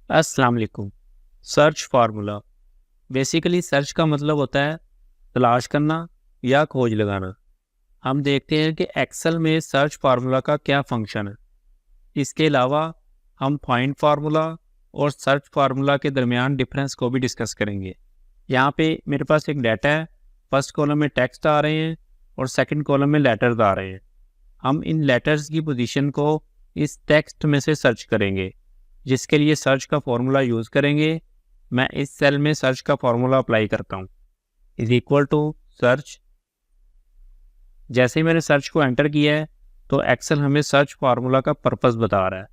अस्सलाम वालेकुम। Search formula basically search का मतलब होता है तलाश करना या खोज लगाना। हम देखते हैं कि एक्सेल में सर्च फार्मूला का क्या फंक्शन है। इसके अलावा हम फाइंड फार्मूला और सर्च फार्मूला के दरमियान डिफरेंस को भी डिस्कस करेंगे। यहाँ पे मेरे पास एक डाटा है। फर्स्ट कॉलम में टेक्स्ट आ रहे हैं और सेकंड कॉलम में लेटर्स आ रहे हैं। हम इन लेटर्स की पोजीशन को इस टेक्स्ट में से सर्च करेंगे, जिसके लिए सर्च का फॉर्मूला यूज़ करेंगे। मैं इस सेल में सर्च का फॉर्मूला अप्लाई करता हूँ, इज इक्वल टू सर्च। जैसे ही मैंने सर्च को एंटर किया है तो एक्सेल हमें सर्च फार्मूला का पर्पस बता रहा है।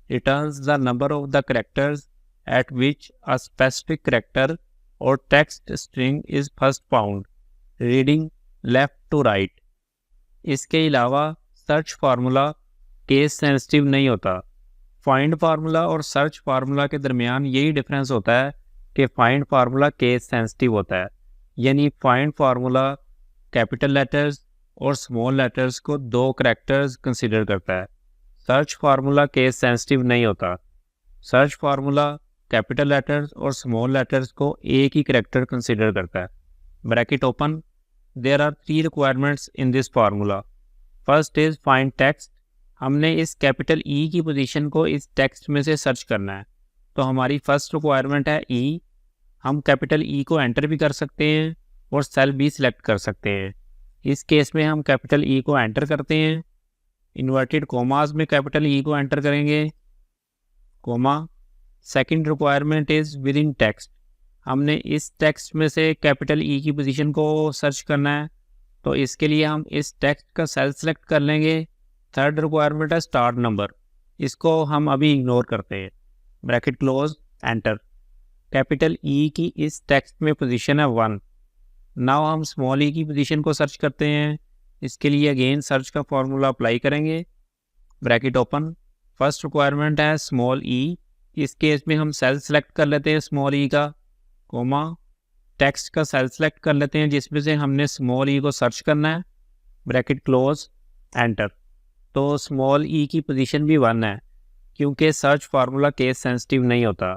Returns the number of the characters at which a specific character or text string is first found, reading left to right. इसके अलावा सर्च फार्मूला केस सेंसिटिव नहीं होता। फाइंड फार्मूला और सर्च फार्मूला के दरमियान यही डिफरेंस होता है कि फाइंड फार्मूला केस सेंसिटिव होता है, यानी फाइंड फार्मूला कैपिटल लेटर्स और स्मॉल लेटर्स को दो करैक्टर्स कंसीडर करता है। सर्च फार्मूला केस सेंसिटिव नहीं होता। सर्च फार्मूला कैपिटल लेटर्स और स्मॉल लेटर्स को एक ही करैक्टर कंसीडर करता है। Bracket open. There are 3 requirements in this formula. First is find text. हमने इस कैपिटल ई की पोजीशन को इस टेक्स्ट में से सर्च करना है, तो हमारी फर्स्ट रिक्वायरमेंट है ई। हम कैपिटल ई को एंटर भी कर सकते हैं और सेल भी सिलेक्ट कर सकते हैं। इस केस में हम कैपिटल ई को एंटर करते हैं, इन्वर्टेड कोमास में कैपिटल ई को एंटर करेंगे, comma. Second requirement is within text. हमने इस टेक्स्ट में से कैपिटल ई की पोजीशन को सर्च करना है, तो इसके लिए हम इस टेक्स्ट का सेल सेलेक्ट कर लेंगे। थर्ड रिक्वायरमेंट है स्टार्ट नंबर। इसको हम अभी इग्नोर करते हैं। Bracket close, enter. Capital E की इस टेक्स्ट में पोजीशन है 1। नाउ हम स्मॉल ई की पोजीशन को सर्च करते हैं। इसके लिए अगेन सर्च का फॉर्मूला अप्लाई करेंगे। Bracket open. फर्स्ट रिक्वायरमेंट है स्मॉल ई। इस केस में हम सेल सेलेक्ट कर लेते हैं स्मॉल ई का, कोमा। टेक्स्ट का सेल सेलेक्ट कर लेते हैं जिसमें से हमने स्मॉल ई को सर्च करना है। Bracket close, enter. तो स्मॉल ई की पोजीशन भी 1 है, क्योंकि सर्च फार्मूला केस सेंसिटिव नहीं होता।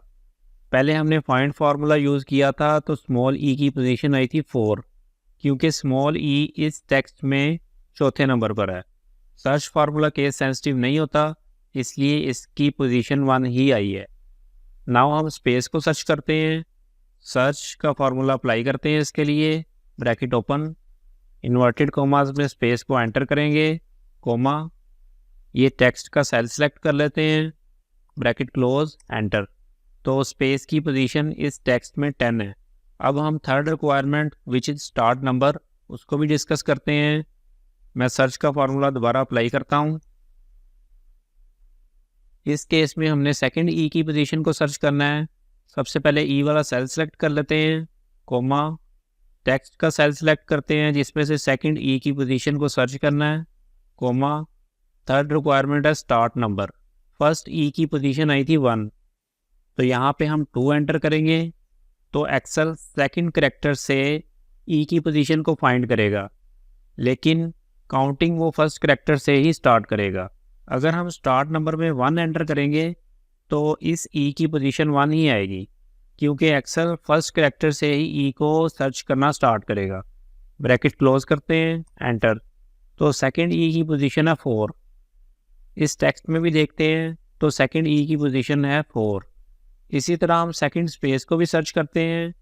पहले हमने फाइंड फार्मूला यूज़ किया था तो स्मॉल ई की पोजीशन आई थी 4, क्योंकि स्मॉल ई इस टेक्स्ट में चौथे नंबर पर है। सर्च फार्मूला केस सेंसिटिव नहीं होता, इसलिए इसकी पोजीशन 1 ही आई है। नाउ हम स्पेस को सर्च करते हैं। सर्च का फार्मूला अप्लाई करते हैं इसके लिए। Bracket open. इन्वर्टेड कोमास में स्पेस को एंटर करेंगे, कोमा। ये टेक्स्ट का सेल सेलेक्ट कर लेते हैं। Bracket close, enter. तो स्पेस की पोजीशन इस टेक्स्ट में 10 है। अब हम third requirement which is start number, उसको भी डिस्कस करते हैं। मैं सर्च का फार्मूला दोबारा अप्लाई करता हूँ। इस केस में हमने सेकंड ई की पोजीशन को सर्च करना है। सबसे पहले ई वाला सेल सेलेक्ट कर लेते हैं, कोमा। टेक्स्ट का सेल सेलेक्ट करते हैं जिसमें से सेकंड ई की पोजीशन को सर्च करना है, कोमा। थर्ड रिक्वायरमेंट है स्टार्ट नंबर। फर्स्ट ई की पोजीशन आई थी 1, तो यहाँ पे हम 2 एंटर करेंगे। तो एक्सेल सेकंड करैक्टर से ई की पोजीशन को फाइंड करेगा, लेकिन काउंटिंग वो फर्स्ट करैक्टर से ही स्टार्ट करेगा। अगर हम स्टार्ट नंबर में 1 एंटर करेंगे तो इस ई की पोजीशन 1 ही आएगी, क्योंकि एक्सेल फर्स्ट करैक्टर से ही ई को सर्च करना स्टार्ट करेगा। ब्रैकेट क्लोज करते हैं, एंटर। तो सेकंड ई की पोजीशन है 4। इस टेक्स्ट में भी देखते हैं तो सेकंड ई की पोजीशन है 4। इसी तरह हम सेकंड स्पेस को भी सर्च करते हैं।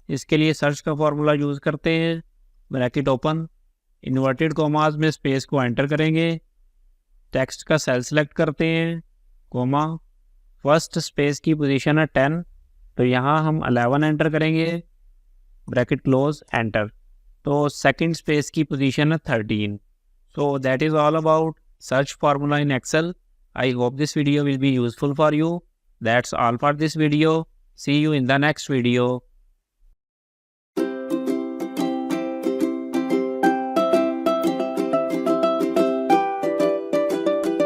इसके लिए सर्च का फॉर्मूला यूज़ करते हैं। Bracket open. इन्वर्टेड कोमास में स्पेस को एंटर करेंगे। टेक्स्ट का सेल सेलेक्ट करते हैं, कोमा। फर्स्ट स्पेस की पोजीशन है 10, तो यहाँ हम 11 एंटर करेंगे। Bracket close, enter. तो सेकंड स्पेस की पोजीशन है 13। So that is all about search formula in Excel. I hope this video will be useful for you. That's all for this video. See you in the next video.